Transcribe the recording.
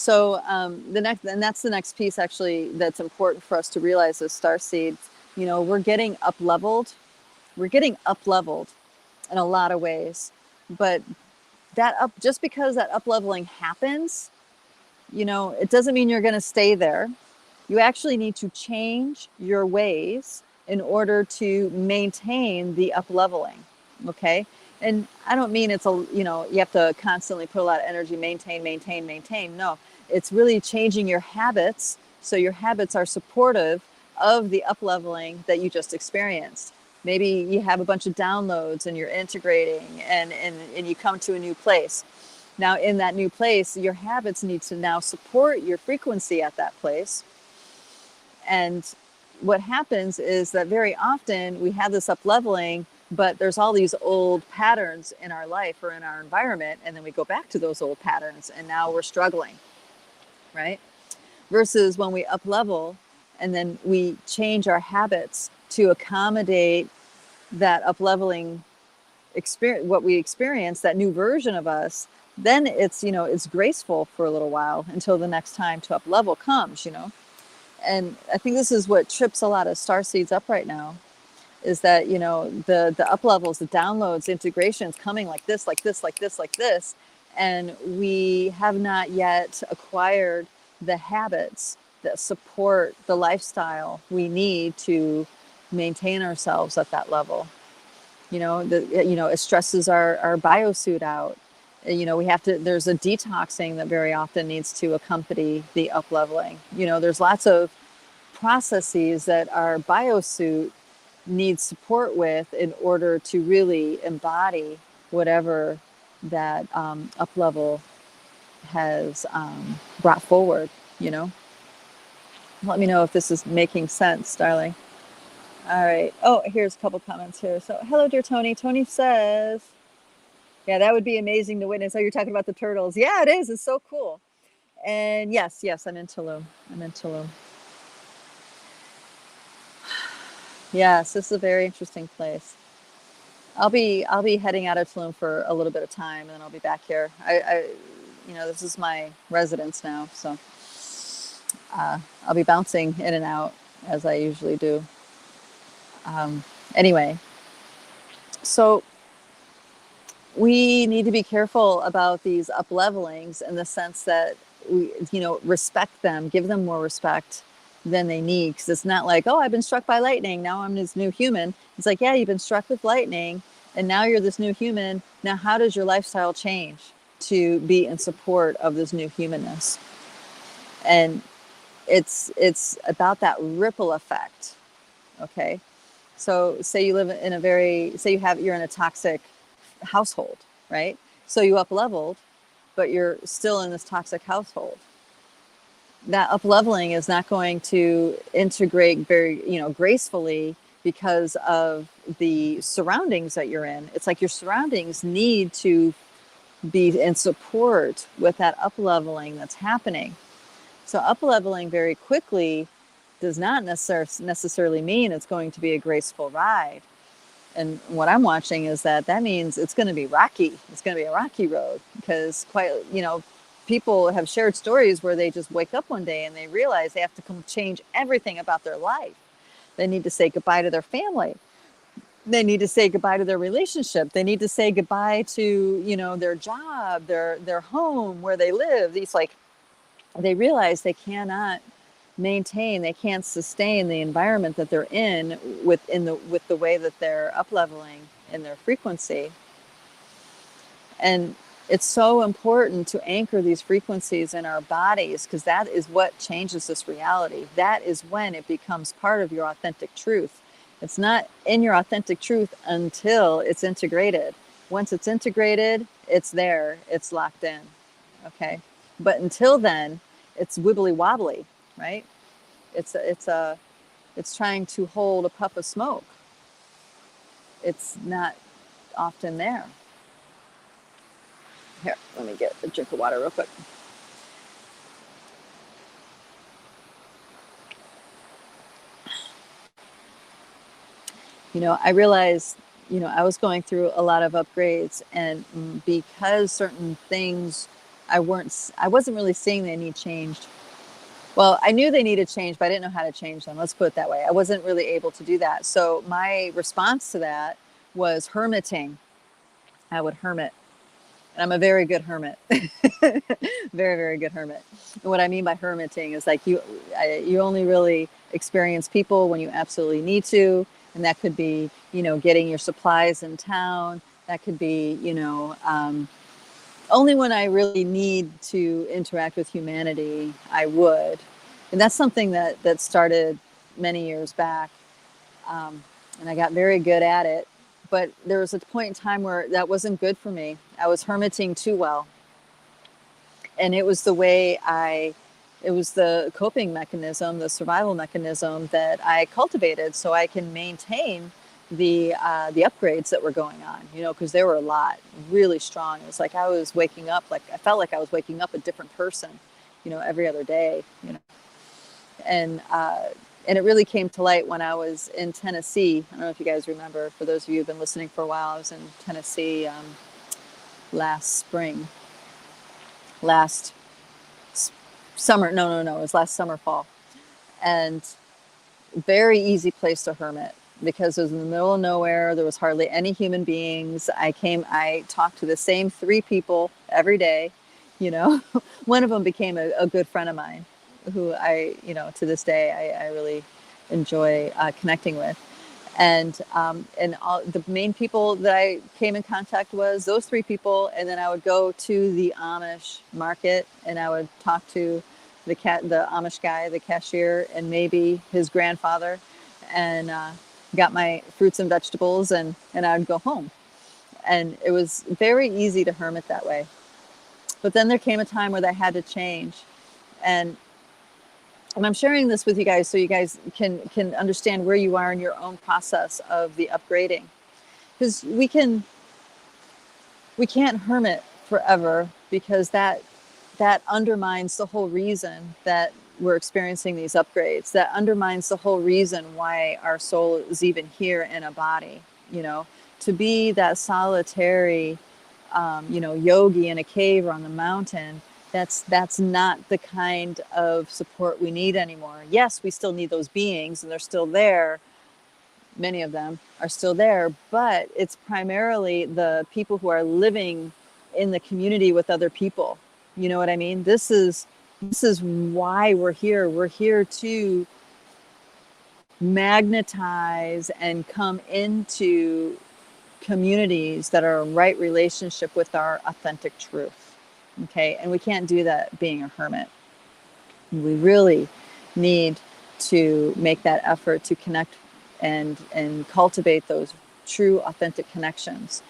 So that's the next piece actually that's important for us to realize as starseeds. We're getting up leveled. We're getting up leveled in a lot of ways, but just because that up leveling happens, it doesn't mean you're going to stay there. You actually need to change your ways in order to maintain the up leveling. Okay. And I don't mean it's you have to constantly put a lot of energy, maintain. No, it's really changing your habits. So your habits are supportive of the up leveling that you just experienced. Maybe you have a bunch of downloads and you're integrating and you come to a new place. Now in that new place, your habits need to now support your frequency at that place. And what happens is that very often we have this up leveling, but there's all these old patterns in our life or in our environment. And then we go back to those old patterns and now we're struggling, right? Versus when we up level and then we change our habits to accommodate that up leveling experience, what we experience, that new version of us, then it's, it's graceful for a little while until the next time to up level comes, And I think this is what trips a lot of starseeds up right now, is that, the up levels, the downloads, integrations coming like this. And we have not yet acquired the habits that support the lifestyle we need to maintain ourselves at that level. It stresses our biosuit out. There's a detoxing that very often needs to accompany the up leveling. There's lots of processes that our biosuit needs support with in order to really embody whatever that up level has brought forward. Let me know if this is making sense, darling. All right. Oh, here's a couple comments here. So, hello, dear Tony. Tony says, yeah, that would be amazing to witness. Oh, you're talking about the turtles. Yeah, it is. It's so cool. And yes, I'm in Tulum. Yes, this is a very interesting place. I'll be heading out of Tulum for a little bit of time, and then I'll be back here. This is my residence now, so I'll be bouncing in and out as I usually do. Anyway, so we need to be careful about these up levelings in the sense that we, respect them, give them more respect than they need. Because it's not like, oh, I've been struck by lightning, now I'm this new human. It's like, yeah, you've been struck with lightning and now you're this new human. Now, how does your lifestyle change to be in support of this new humanness? And it's about that ripple effect. Okay. So say you live in you're in a toxic household, right? So you up leveled, but you're still in this toxic household. That up leveling is not going to integrate very, gracefully because of the surroundings that you're in. It's like your surroundings need to be in support with that up leveling that's happening. So up leveling very quickly does not necessarily mean it's going to be a graceful ride. And what I'm watching is that means it's going to be rocky. It's going to be a rocky road because people have shared stories where they just wake up one day and they realize they have to change everything about their life. They need to say goodbye to their family. They need to say goodbye to their relationship. They need to say goodbye to, their job, their home, where they live. They realize they cannot maintain, they can't sustain the environment that they're in with the way that they're up leveling in their frequency. And it's so important to anchor these frequencies in our bodies because that is what changes this reality. That is when it becomes part of your authentic truth. It's not in your authentic truth until it's integrated. Once it's integrated, it's there, it's locked in. Okay. But until then, it's wibbly wobbly, right? It's trying to hold a puff of smoke. It's not often there. Here, let me get a drink of water real quick. I realized, I was going through a lot of upgrades, and because certain things I wasn't really seeing they need changed. Well, I knew they needed change, but I didn't know how to change them. Let's put it that way. I wasn't really able to do that. So my response to that was hermiting. I would hermit. And I'm a very good hermit. Very, very good hermit. And what I mean by hermiting is like you only really experience people when you absolutely need to. And that could be, getting your supplies in town. That could be, only when I really need to interact with humanity, I would. And that's something that started many years back. And I got very good at it. But there was a point in time where that wasn't good for me. I was hermiting too well. And it was it was the coping mechanism, the survival mechanism that I cultivated so I can maintain the upgrades that were going on, because there were a lot really strong. It was like I was waking up, I felt like I was waking up a different person, every other day, and it really came to light when I was in Tennessee. I don't know if you guys remember. For those of you who've been listening for a while, I was in Tennessee last spring, last summer. No, it was last summer, fall, and very easy place to hermit because it was in the middle of nowhere. There was hardly any human beings. I talked to the same 3 people every day. One of them became a good friend of mine who to this day, I really enjoy connecting with. And all the main people that I came in contact was those 3 people. And then I would go to the Amish market and I would talk to the Amish guy, the cashier, and maybe his grandfather, and got my fruits and vegetables, and I would go home. And it was very easy to hermit that way. But then there came a time where that had to change. And I'm sharing this with you guys so you guys can understand where you are in your own process of the upgrading. Because we can't hermit forever, because that undermines the whole reason that we're experiencing these upgrades. That undermines the whole reason why our soul is even here in a body. To be that solitary, yogi in a cave or on the mountain, that's not the kind of support we need anymore. Yes, we still need those beings, and they're still there. Many of them are still there, but it's primarily the people who are living in the community with other people. You know what I mean? This is why we're here. We're here to magnetize and come into communities that are in right relationship with our authentic truth. Okay, and we can't do that being a hermit. We really need to make that effort to connect and cultivate those true authentic connections.